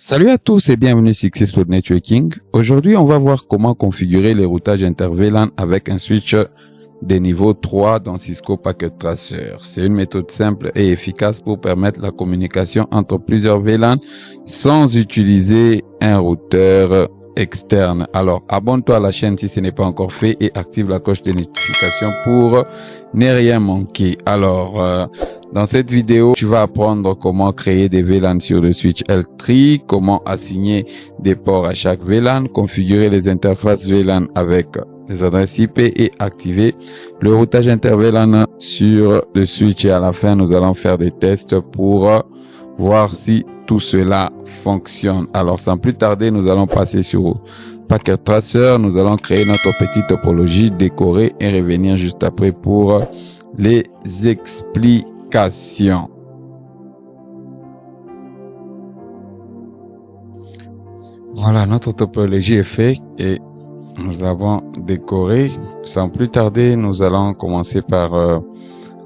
Salut à tous et bienvenue sur Xsport Networking. Aujourd'hui, on va voir comment configurer les routages inter-VLAN avec un switch de niveau 3 dans Cisco Packet Tracer. C'est une méthode simple et efficace pour permettre la communication entre plusieurs VLAN sans utiliser un routeur externe. Alors, abonne-toi à la chaîne si ce n'est pas encore fait et active la cloche de notification pour ne rien manquer. Alors, dans cette vidéo, tu vas apprendre comment créer des VLAN sur le switch L3, comment assigner des ports à chaque VLAN, configurer les interfaces VLAN avec des adresses IP et activer le routage inter-VLAN sur le switch. Et à la fin, nous allons faire des tests pour voir si tout cela fonctionne. Alors, sans plus tarder, nous allons passer sur Packet Tracer. Nous allons créer notre petite topologie, décorer et revenir juste après pour les explications. Voilà, notre topologie est faite et nous avons décoré. Sans plus tarder, nous allons commencer par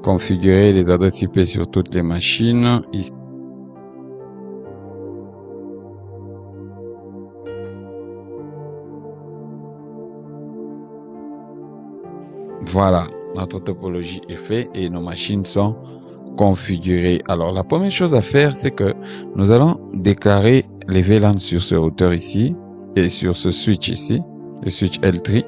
configurer les adresses IP sur toutes les machines. Ici. Voilà, notre topologie est faite et nos machines sont configurées. Alors, la première chose à faire, c'est que nous allons déclarer les VLAN sur ce routeur ici et sur ce switch ici, le switch L3.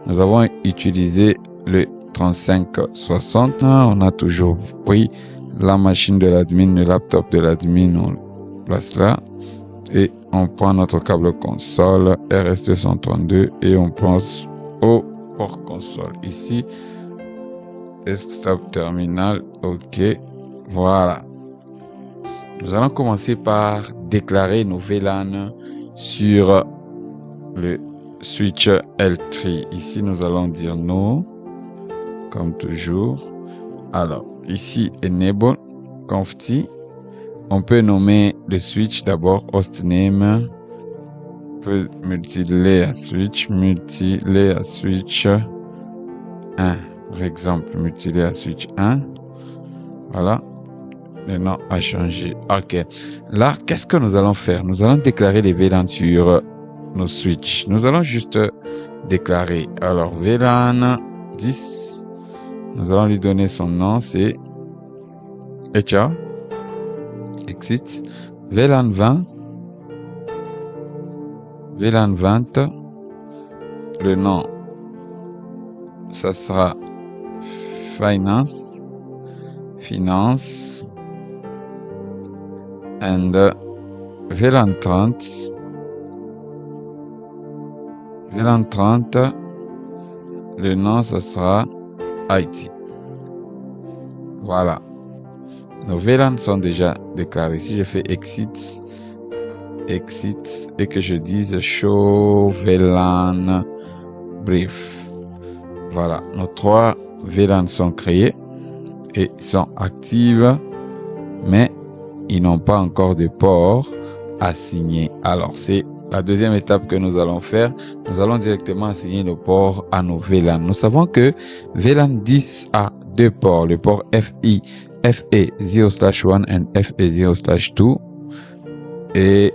Nous avons utilisé le 3560. On a toujours pris la machine de l'admin, le laptop de l'admin, on le place là et on prend notre câble console RS232 et on pense au port console ici. Desktop terminal, ok, voilà. Nous allons commencer par déclarer nos VLAN sur le switch L3. Ici, nous allons dire no, comme toujours. Alors, ici, enable, conft. On peut nommer le switch d'abord hostname. On peut multi-layer switch 1. Par exemple, multi-layer switch 1. Voilà. Le nom a changé. Ok. Là, qu'est-ce que nous allons faire? Nous allons déclarer les VLAN sur nos switches. Nous allons juste déclarer. Alors, VLAN 10. Nous allons lui donner son nom. C'est Echa. Exit. VLAN 20. VLAN 20. Le nom, ça sera Finance. And VLAN 30. VLAN 30. Le nom, ça sera IT. Voilà. Nos VLAN sont déjà déclarés. Si je fais exit et que je dise show VLAN brief. Voilà. Nos 3 VLAN sont créés et sont actifs, mais ils n'ont pas encore de port assigné. Alors, c'est la deuxième étape que nous allons faire. Nous allons directement assigner le port à nos VLAN. Nous savons que VLAN 10 a 2 ports, le port FE 0/1 et FE 0/2 et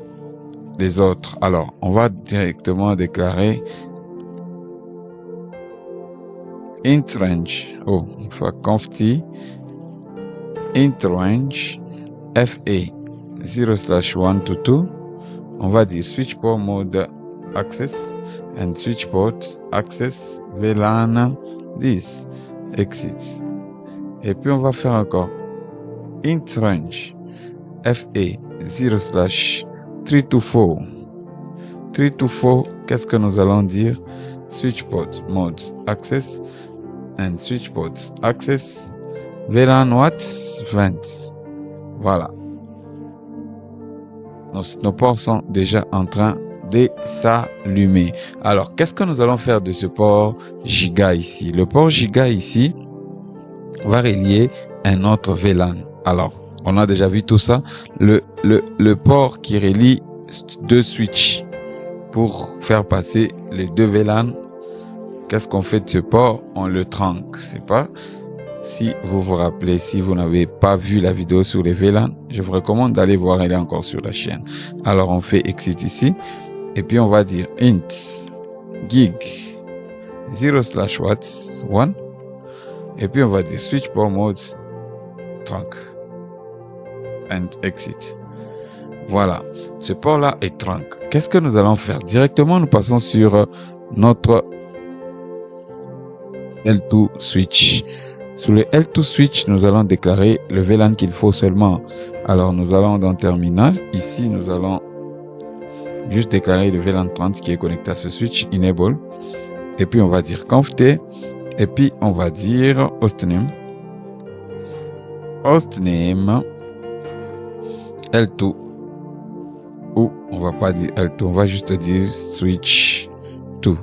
les autres. Alors, on va directement déclarer int range. Oh, il faut conft int range FE 0/1 to 2. On va dire switch port mode access and switch port access VLAN 10 exits. Et puis on va faire encore int range FE 0/3 to 4. 3 to 4, qu'est-ce que nous allons dire? Switch port mode access and switch port access VLAN what 20. Voilà. Nos ports sont déjà en train de s'allumer. Alors, qu'est-ce que nous allons faire de ce port giga ici? Le port giga ici va relier un autre VLAN. Alors, on a déjà vu tout ça. Le port qui relie 2 switches pour faire passer les 2 VLAN. Qu'est-ce qu'on fait de ce port? On le trunque. si vous vous rappelez, si vous n'avez pas vu la vidéo sur les VLAN, je vous recommande d'aller voir, elle est encore sur la chaîne. Alors on fait exit ici, et puis on va dire int gig 0/watts 1, et puis on va dire switch port mode trunk and exit. Voilà, ce port là est trunk. Qu'est-ce que nous allons faire? Directement, nous passons sur notre L2 switch. Sur le L2 switch, nous allons déclarer le VLAN qu'il faut seulement. Alors nous allons dans terminal, ici nous allons juste déclarer le VLAN 30 qui est connecté à ce switch, enable, et puis on va dire conft, et puis on va dire hostname L2, ou on va pas dire L2, on va juste dire switch 2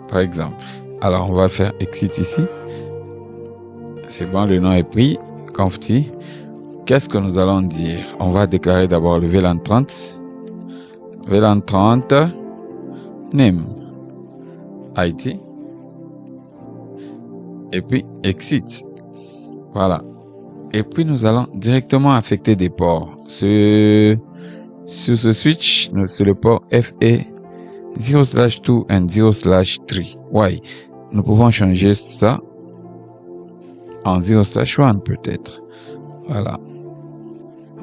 par exemple. Alors on va faire exit ici, c'est bon, le nom est pris, conft. Qu'est-ce que nous allons dire? On va déclarer d'abord le VLAN 30 name IT, et puis exit. Voilà. Et puis nous allons directement affecter des ports. Sur ce switch, c'est le port FE 0/2 and 0/3. Ouais. Nous pouvons changer ça en 0/1 peut-être. Voilà.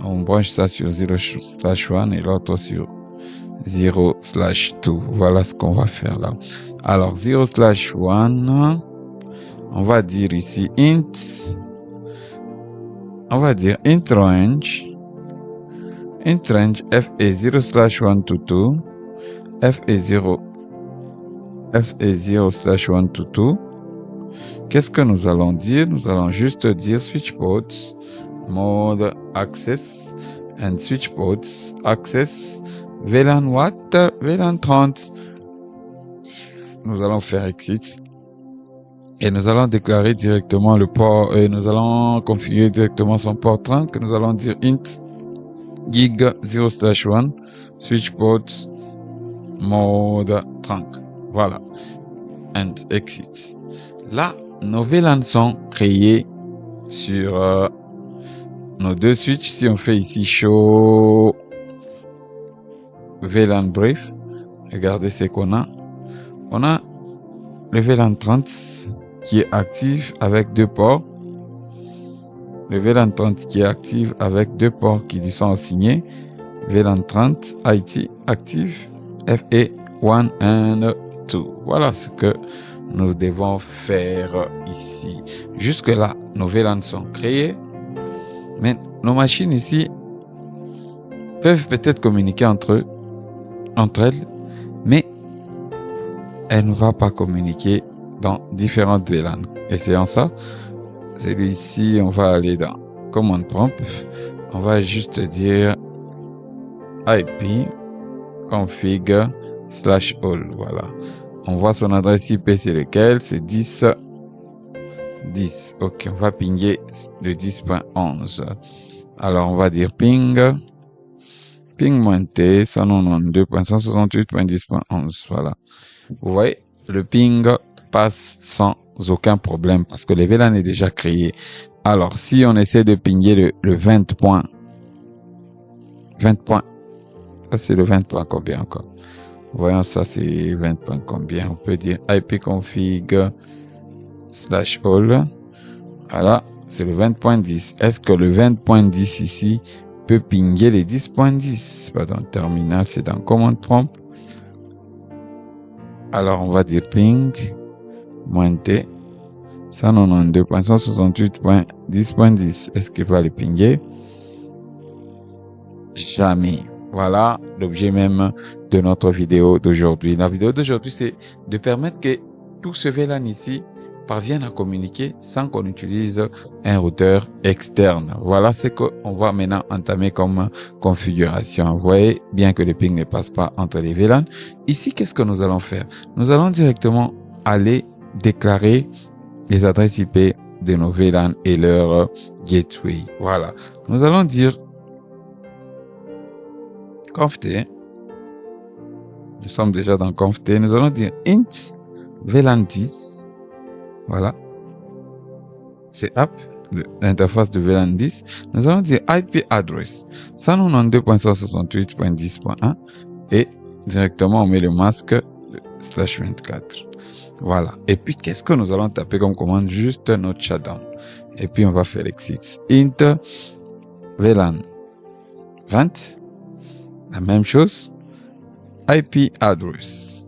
On branche ça sur 0/1 et l'autre sur 0/2. Voilà ce qu'on va faire là. Alors 0/1, on va dire ici int. On va dire int range FE 0/1 to 2, FE 0/1 to 2. Qu'est-ce que nous allons dire? Nous allons juste dire switch ports mode access and switch ports access VLAN what? VLAN 30. Nous allons faire exit. Et nous allons déclarer directement le port, et nous allons configurer directement son port trunk. Nous allons dire int gig 0/1 switch port mode trunk. Voilà. And exit. Là, nos VLAN sont créés sur nos deux switches. Si on fait ici show VLAN brief, regardez ce qu'on a. On a le VLAN 30 qui est actif avec deux ports. Le VLAN 30 qui est actif avec deux ports qui lui sont assignés. VLAN 30 IT active FE 1 and 2. Voilà ce que nous devons faire ici. Jusque là, nos VLAN sont créés. Mais nos machines ici peuvent peut-être communiquer entre elles, mais elles ne vont pas communiquer dans différentes VLAN. Essayons ça. Celui-ci, on va aller dans command prompt. On va juste dire IP config /all. Voilà. On voit son adresse IP, c'est lequel? C'est 10. Ok, on va pinguer le 10.11. Alors, on va dire ping -t 192.168.10.11. Voilà. Vous voyez, le ping passe sans aucun problème parce que le VLAN est déjà créé. Alors, si on essaie de pinguer le 20 points, ça c'est le 20 points combien encore? Voyons, ça c'est 20 points combien? On peut dire ipconfig /all. Voilà, c'est le 20.10. Est-ce que le 20.10 ici peut pinguer les 10.10? Pas dans le terminal, c'est dans command prompt. Alors, on va dire ping -t 192.168.10.10. Est-ce qu'il va le pinguer? Jamais. Voilà l'objet même de notre vidéo d'aujourd'hui. La vidéo d'aujourd'hui, c'est de permettre que tout ce VLAN ici parvienne à communiquer sans qu'on utilise un routeur externe. Voilà ce qu'on va maintenant entamer comme configuration. Vous voyez bien que le ping ne passe pas entre les VLAN. Ici, qu'est-ce que nous allons faire? Nous allons directement aller déclarer les adresses IP de nos VLAN et leur gateway. Voilà. Nous allons dire conft. Nous sommes déjà dans conft. Nous allons dire int VLAN 10. Voilà. C'est app, l'interface de VLAN 10. Nous allons dire IP address 192.168.10.1 et directement on met le masque /24. Voilà. Et puis qu'est-ce que nous allons taper comme commande? Juste notre shutdown. Et puis on va faire exit. Int VLAN 20. La même chose. IP address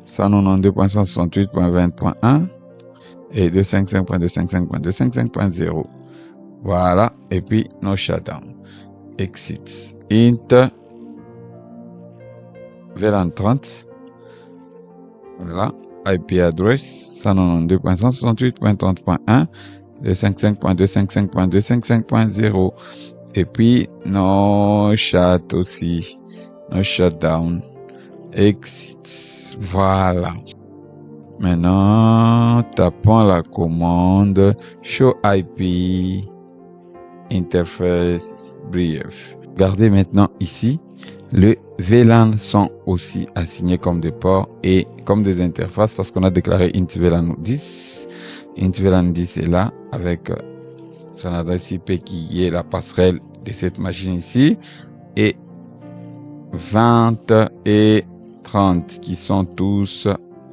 192.168.20.1 et 255.255.255.0. Voilà. Et puis nos shutdown. Exit. Int VLAN 30. Voilà. IP address 192.168.30.1 255.255.255.0 et puis nos chat aussi, nos shutdown, exit. Voilà. Maintenant, tapons la commande show IP interface brief. Regardez maintenant ici, le VLAN sont aussi assignés comme des ports et comme des interfaces parce qu'on a déclaré int VLAN 10. Int VLAN 10 est là avec son adresse IP qui est la passerelle de cette machine ici et 20 et 30 qui sont tous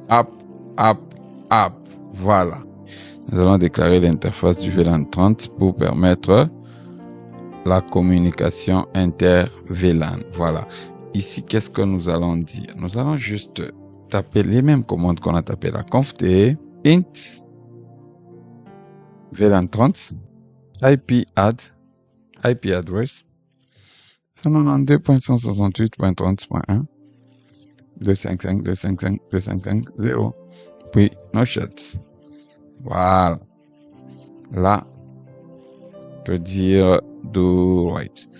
app. Voilà. Nous allons déclarer l'interface du VLAN 30 pour permettre la communication inter-VLAN. Voilà. Ici, qu'est-ce que nous allons dire? Nous allons juste taper les mêmes commandes qu'on a tapé la conft int VLAN 30 IP add IP address 192.168.30.1 255.255.255.0 puis nos chats. Voilà. Là, on peut dire do right.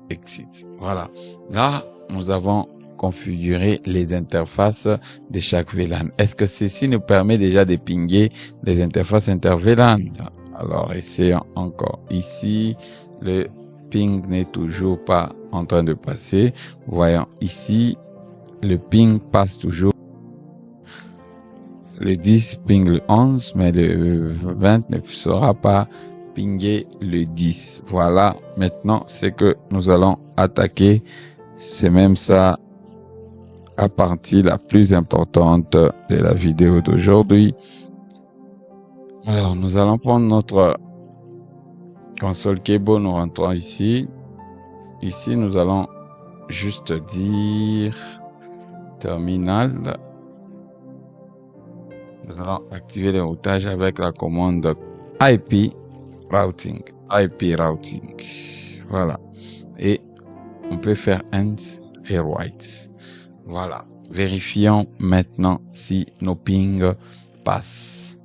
Exit. Voilà. Là, nous avons configuré les interfaces de chaque VLAN. Est-ce que ceci nous permet déjà de pinguer les interfaces inter-VLAN? Alors, essayons encore. Ici, le ping n'est toujours pas en train de passer. Voyons ici, le ping passe toujours. Le 10 ping le 11, mais le 20 ne sera pas pinguer le 10. Voilà, maintenant, c'est que nous allons attaquer. C'est même ça la partie la plus importante de la vidéo d'aujourd'hui. Alors, nous allons prendre notre console cable, nous rentrons ici. Ici, nous allons juste dire terminal. Nous allons activer le routage avec la commande IP routing. IP routing. Voilà. Et on peut faire end et write. Voilà. Vérifions maintenant si nos pings passent.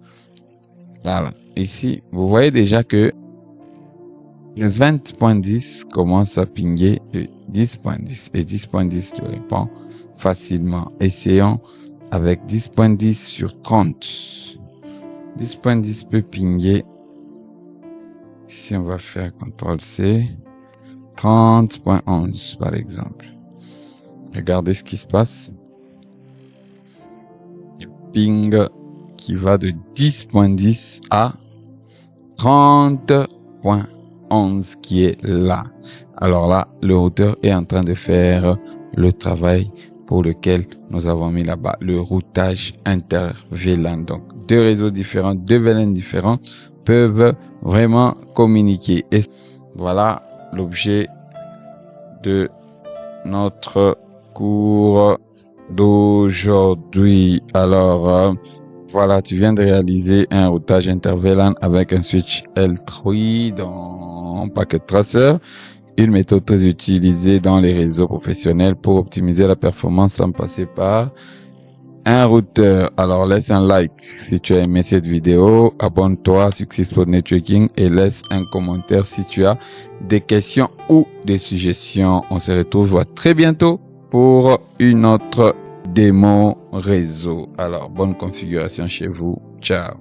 Voilà. Ici, vous voyez déjà que le 20.10 commence à pinguer le 10.10 et 10.10 le répond facilement. Essayons avec 10.10 sur 30. 10.10 peut pinguer. Ici, on va faire CTRL-C. 30.11 par exemple. Regardez ce qui se passe. Le ping qui va de 10.10 à 30.11 qui est là. Alors là, le routeur est en train de faire le travail pour lequel nous avons mis là-bas le routage inter-VLAN. Donc, deux réseaux différents, deux VLAN différents peuvent vraiment communiquer. Et voilà l'objet de notre cours d'aujourd'hui. Alors, voilà, tu viens de réaliser un routage inter-VLAN avec un switch L3 dans Packet Tracer. Une méthode très utilisée dans les réseaux professionnels pour optimiser la performance sans passer par un routeur. Alors laisse un like si tu as aimé cette vidéo, abonne-toi à Successful Networking et laisse un commentaire si tu as des questions ou des suggestions. On se retrouve très bientôt pour une autre démo réseau. Alors bonne configuration chez vous. Ciao.